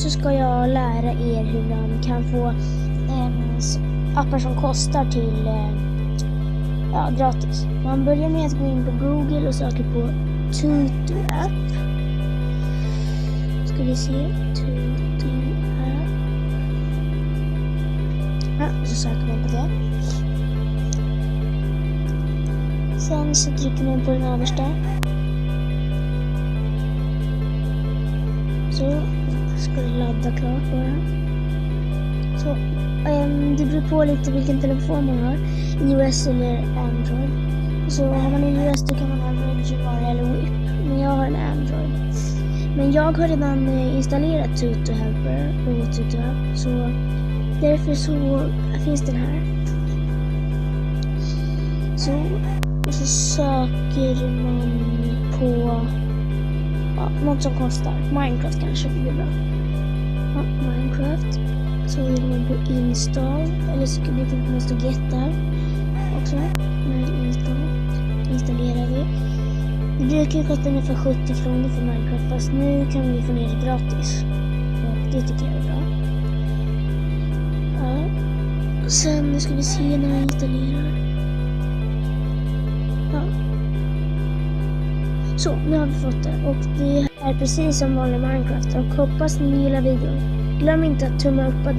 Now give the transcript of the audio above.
så ska jag lära er hur man kan få appar som kostar till gratis. Man börjar med att gå in på Google och söka på Tutu app. Ska vi se, Tutu app. Ja, så söker man på det. Sen så trycker man på den översta. Så ska det ladda klart bara. Så det beror på lite vilken telefon man har, iOS eller Android. Så har man iOS då kan man ha Regivare eller Whip, men jag har en Android. Men jag har redan installerat Tutu Helper och Tutu App, så därför så finns den här. Så söker man på något som kostar. Minecraft kanske blir bra. Ja, Minecraft. Så går man på install. Eller så kan det stå get där också. Men installerar vi. Det brukar ju kosta ungefär 70 kronor för Minecraft. Fast nu kan vi få ner det gratis. Och det tycker jag är bra. Ja. Sen ska vi se när vi installerar. Ja. Så, nu har vi fått det. Och det är precis som vanlig Minecraft. Och hoppas ni gillar videon. Glöm inte att tumma upp den.